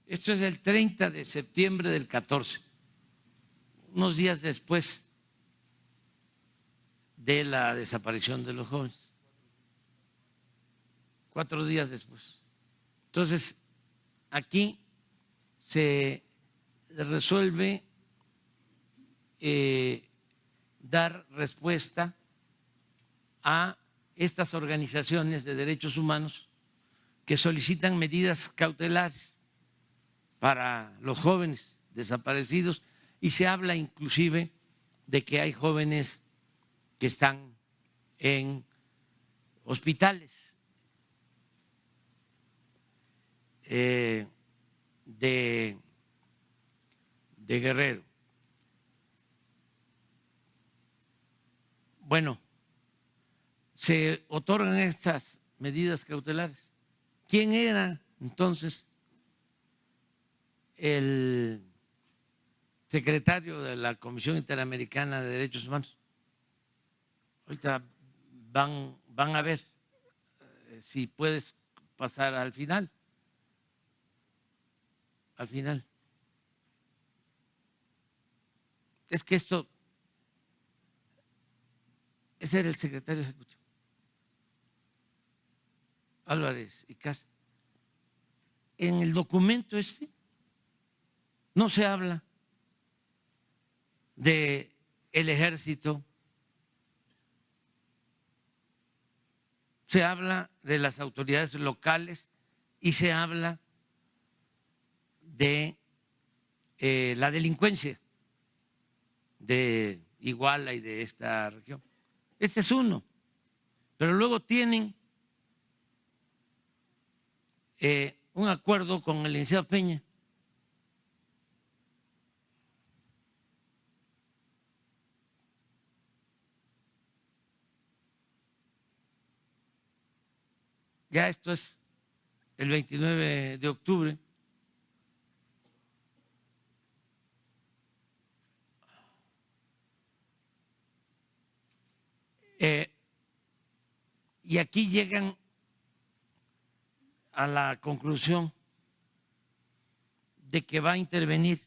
Esto es el 30 de septiembre del 14, unos días después de la desaparición de los jóvenes, 4 días después. Entonces, aquí se resuelve dar respuesta a estas organizaciones de derechos humanos que solicitan medidas cautelares para los jóvenes desaparecidos, y se habla inclusive de que hay jóvenes que están en hospitales de Guerrero. Bueno, se otorgan estas medidas cautelares. ¿Quién era entonces el secretario de la Comisión Interamericana de Derechos Humanos? Ahorita van a ver si puedes pasar al final. Al final. Es que ese era el secretario ejecutivo, Álvarez y Casa. En el documento este no se habla de el ejército, se habla de las autoridades locales y se habla de la delincuencia de Iguala y de esta región. Este es uno, pero luego tienen un acuerdo con el licenciado Peña. Ya esto es el 29 de octubre. Y aquí llegan a la conclusión de que va a intervenir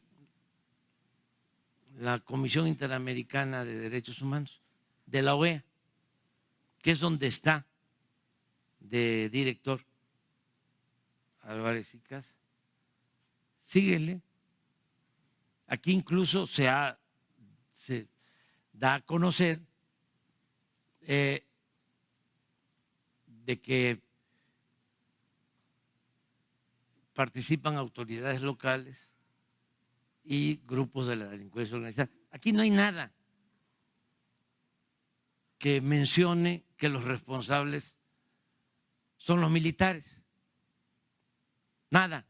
la Comisión Interamericana de Derechos Humanos de la OEA, que es donde está de director Álvarez y Casa. Síguele. Aquí incluso se da a conocer de que participan autoridades locales y grupos de la delincuencia organizada. Aquí no hay nada que mencione que los responsables son los militares. Nada,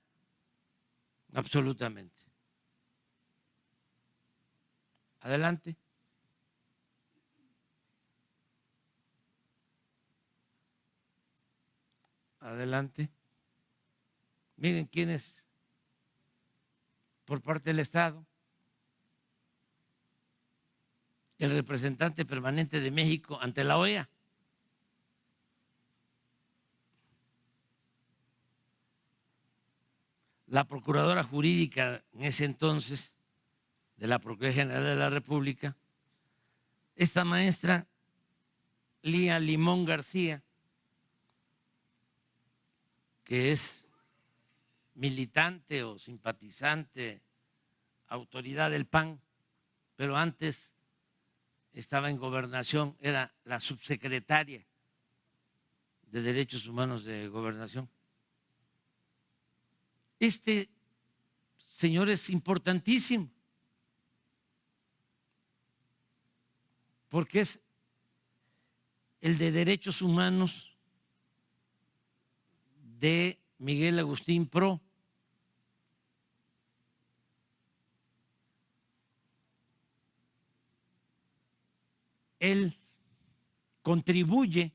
absolutamente. Adelante. Adelante. Miren quién es por parte del Estado. El representante permanente de México ante la OEA. La procuradora jurídica en ese entonces de la Procuraduría General de la República, esta maestra Lía Limón García, que es militante o simpatizante, autoridad del PAN, pero antes estaba en Gobernación, era la subsecretaria de Derechos Humanos de Gobernación. Este señor es importantísimo porque es el de Derechos Humanos de Miguel Agustín Pro. Él contribuye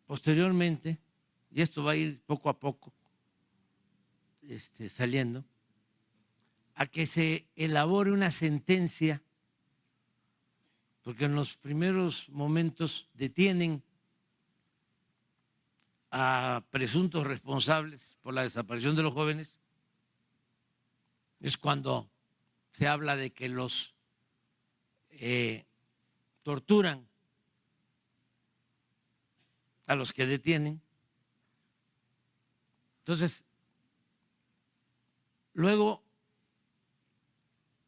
posteriormente, y esto va a ir poco a poco saliendo, a que se elabore una sentencia, porque en los primeros momentos detienen a presuntos responsables por la desaparición de los jóvenes es cuando se habla de que los torturan a los que detienen. Entonces, luego,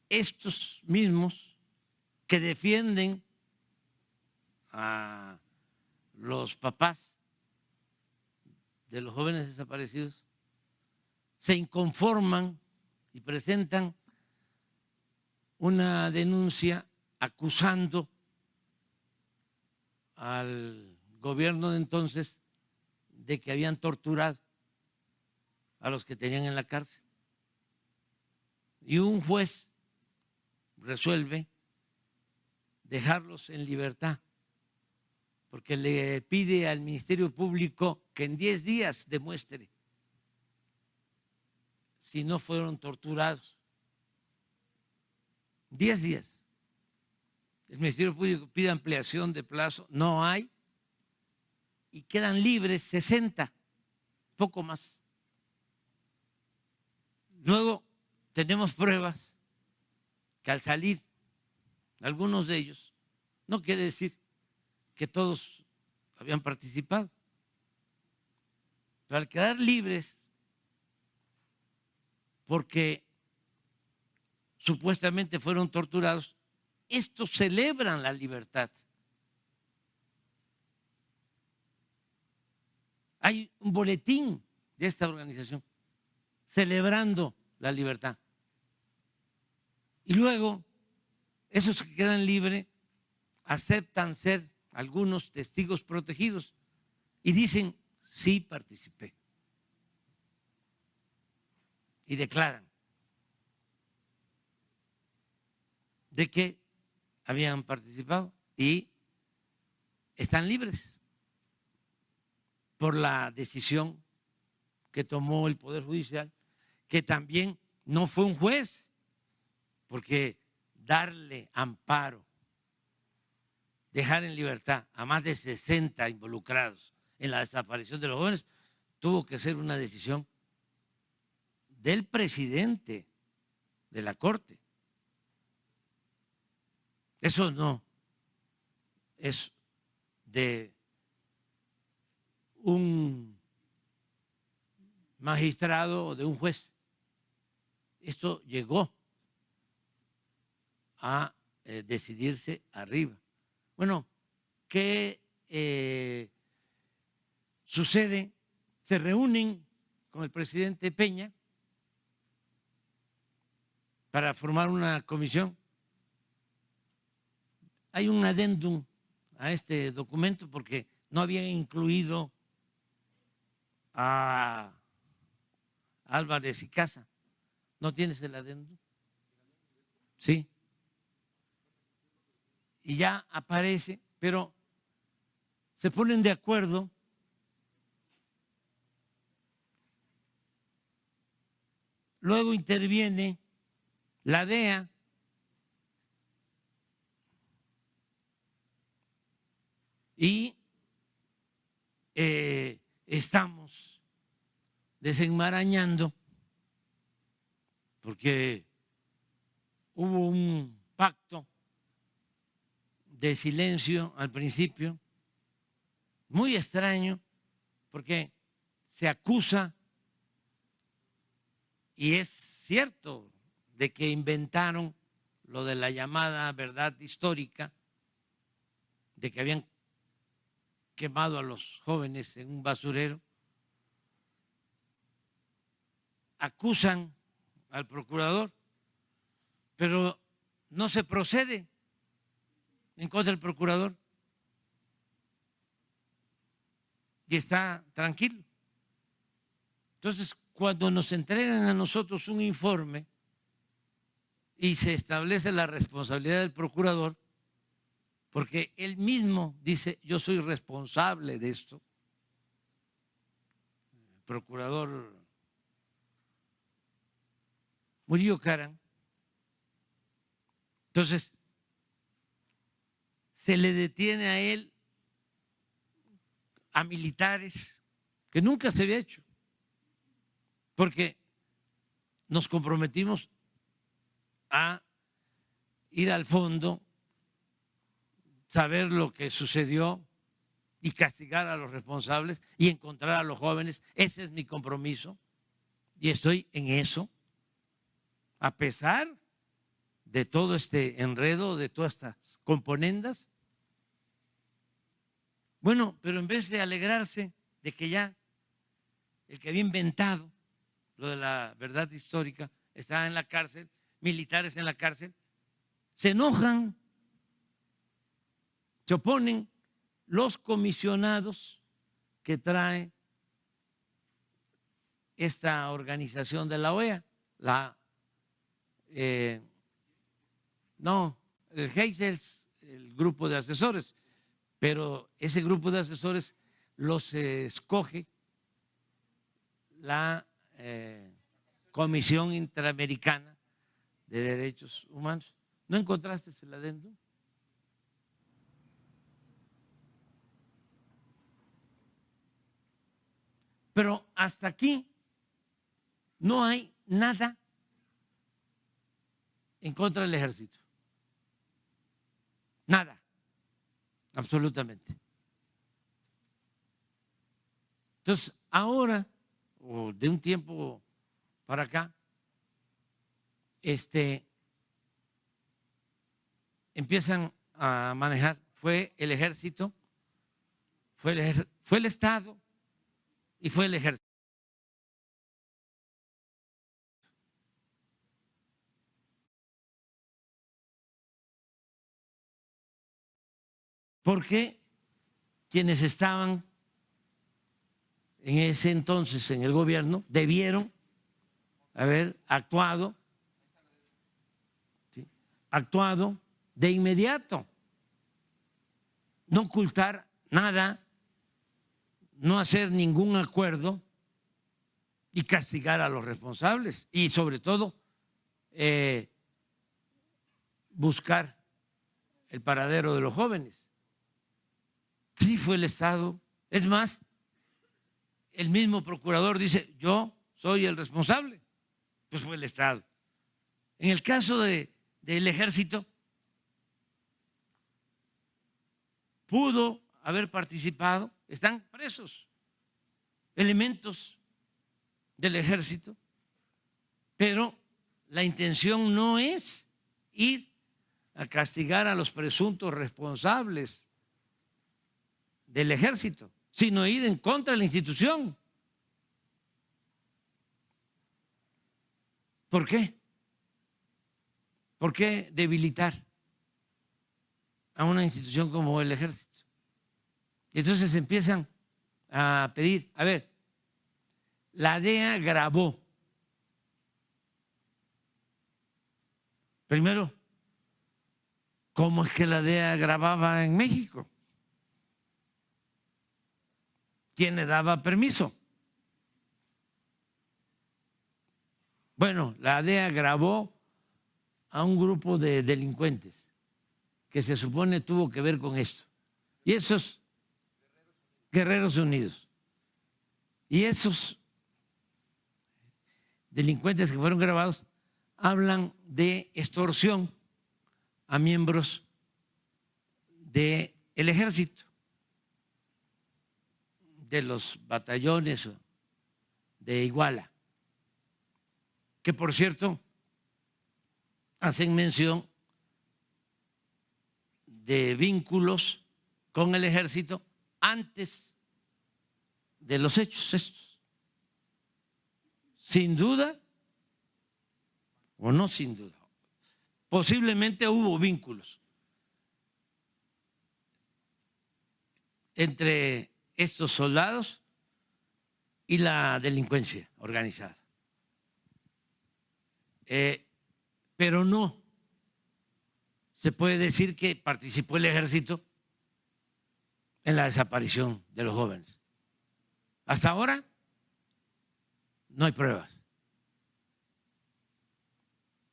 estos mismos que defienden a los papás de los jóvenes desaparecidos se inconforman y presentan una denuncia acusando al gobierno de entonces de que habían torturado a los que tenían en la cárcel. Y un juez resuelve dejarlos en libertad, porque le pide al Ministerio Público que en 10 días demuestre si no fueron torturados. 10 días. El Ministerio Público pide ampliación de plazo, no hay, y quedan libres 60, poco más. Luego tenemos pruebas que al salir algunos de ellos, no quiere decir que todos habían participado, pero al quedar libres, porque supuestamente fueron torturados, estos celebran la libertad. Hay un boletín de esta organización celebrando la libertad. Y luego, esos que quedan libres aceptan ser algunos testigos protegidos y dicen, sí participé. Y declaran de que habían participado y están libres por la decisión que tomó el Poder Judicial, que también no fue un juez, porque darle amparo, dejar en libertad a más de 60 involucrados en la desaparición de los jóvenes, tuvo que ser una decisión del presidente de la Corte. Eso no es de un magistrado o de un juez. Esto llegó a decidirse arriba. Bueno, ¿qué sucede? Se reúnen con el presidente Peña para formar una comisión. Hay un adendum a este documento porque no habían incluido a Álvarez y Casa. ¿No tienes el adendum? Sí. Y ya aparece, pero se ponen de acuerdo luego interviene la DEA y estamos desenmarañando porque hubo un pacto de silencio al principio, muy extraño, porque se acusa, y es cierto, de que inventaron lo de la llamada verdad histórica, de que habían quemado a los jóvenes en un basurero. Acusan al procurador, pero no se procede en contra del procurador y está tranquilo. Entonces, cuando nos entregan a nosotros un informe y se establece la responsabilidad del procurador, porque él mismo dice, yo soy responsable de esto, el procurador Murillo Karam, entonces se le detiene a él, a militares que nunca se había hecho, porque nos comprometimos a ir al fondo, saber lo que sucedió y castigar a los responsables y encontrar a los jóvenes. Ese es mi compromiso y estoy en eso, a pesar de todo este enredo, de todas estas componendas. Bueno, pero en vez de alegrarse de que ya el que había inventado lo de la verdad histórica está en la cárcel, militares en la cárcel, se enojan, se oponen los comisionados que trae esta organización de la OEA, el GEIS es el grupo de asesores, pero ese grupo de asesores los escoge la Comisión Interamericana de Derechos Humanos. ¿No encontraste el adendo? Pero hasta aquí no hay nada en contra del ejército. Nada, absolutamente. Entonces, ahora, o de un tiempo para acá, empiezan a manejar, fue el ejército, fue el Estado y fue el ejército. Porque quienes estaban en ese entonces en el gobierno debieron haber actuado, ¿sí?, actuado de inmediato, no ocultar nada, no hacer ningún acuerdo y castigar a los responsables y sobre todo buscar el paradero de los jóvenes. Sí fue el Estado. Es más, el mismo procurador dice, yo soy el responsable. Pues fue el Estado. En el caso del ejército, pudo haber participado, están presos elementos del ejército, pero la intención no es ir a castigar a los presuntos responsables del ejército, sino ir en contra de la institución. ¿Por qué? ¿Por qué debilitar a una institución como el ejército? Y entonces empiezan a pedir, a ver, la DEA grabó. Primero, ¿cómo es que la DEA grababa en México? ¿Quién le daba permiso? Bueno, la DEA grabó a un grupo de delincuentes que se supone tuvo que ver con esto. Y esos Guerreros Unidos. Y esos delincuentes que fueron grabados hablan de extorsión a miembros del ejército, de los batallones de Iguala, que por cierto hacen mención de vínculos con el ejército antes de los hechos estos. Sin duda, o no sin duda, posiblemente hubo vínculos entre estos soldados y la delincuencia organizada. Pero no se puede decir que participó el ejército en la desaparición de los jóvenes. Hasta ahora no hay pruebas,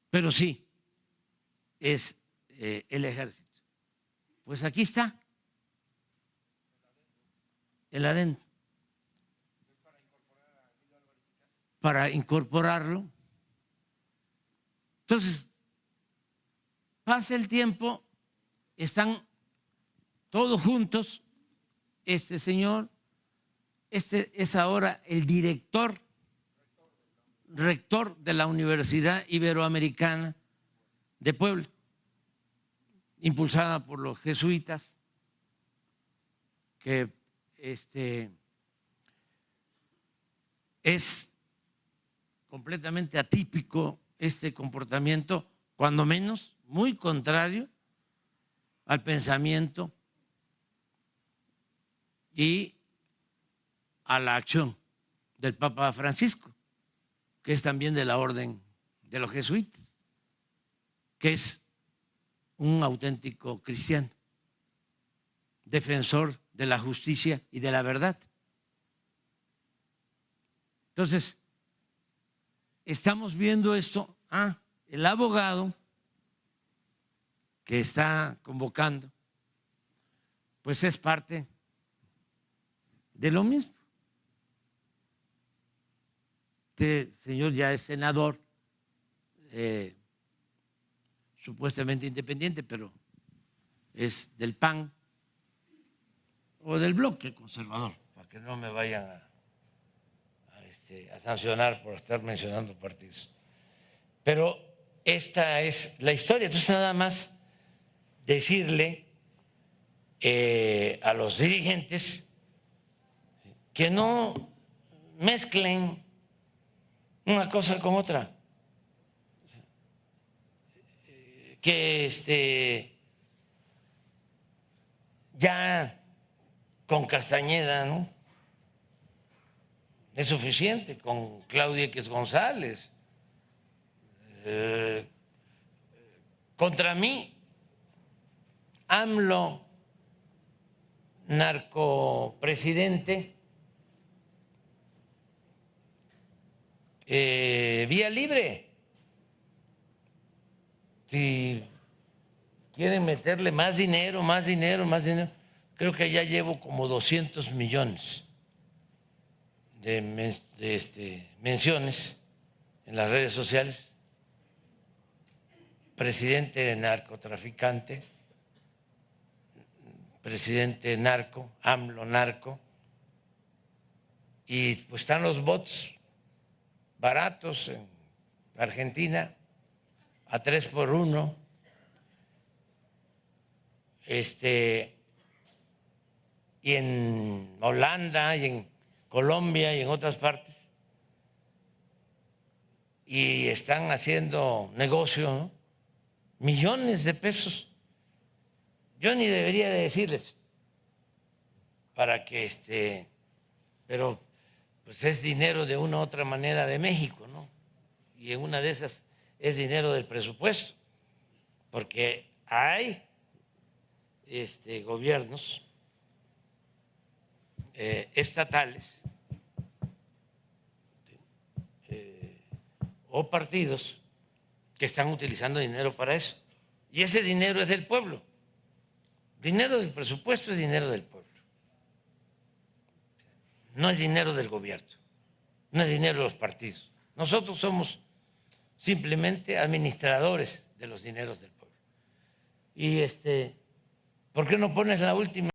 pero sí es el ejército. Pues aquí está el adendo. para incorporarlo. Entonces, pasa el tiempo, están todos juntos, este señor, es ahora el rector de la Universidad Iberoamericana de Puebla, impulsada por los jesuitas, que es completamente atípico este comportamiento, cuando menos muy contrario al pensamiento y a la acción del Papa Francisco, que es también de la orden de los jesuitas, que es un auténtico cristiano, defensor de la justicia y de la verdad. Entonces, estamos viendo esto. El abogado que está convocando, pues es parte de lo mismo. Este señor ya es senador, supuestamente independiente, pero es del PAN o del bloque conservador, para que no me vayan a sancionar por estar mencionando partidos. Pero esta es la historia. Entonces, nada más decirle a los dirigentes que no mezclen una cosa con otra, que ya con Castañeda, ¿no?, es suficiente, con Claudia X González. Contra mí, AMLO, narcopresidente, vía libre. Si quieren meterle más dinero, creo que ya llevo como 200 millones de menciones en las redes sociales. Presidente narcotraficante, presidente narco, AMLO narco, y pues están los bots baratos en Argentina a 3 por 1, y en Holanda y en Colombia y en otras partes, y están haciendo negocio, ¿no?, millones de pesos. Yo ni debería de decirles para que pero pues es dinero de una u otra manera de México, ¿no? Y en una de esas es dinero del presupuesto, porque hay gobiernos estatales o partidos que están utilizando dinero para eso. Y ese dinero es del pueblo. Dinero del presupuesto es dinero del pueblo. No es dinero del gobierno, no es dinero de los partidos. Nosotros somos simplemente administradores de los dineros del pueblo. Y ¿por qué no pones la última?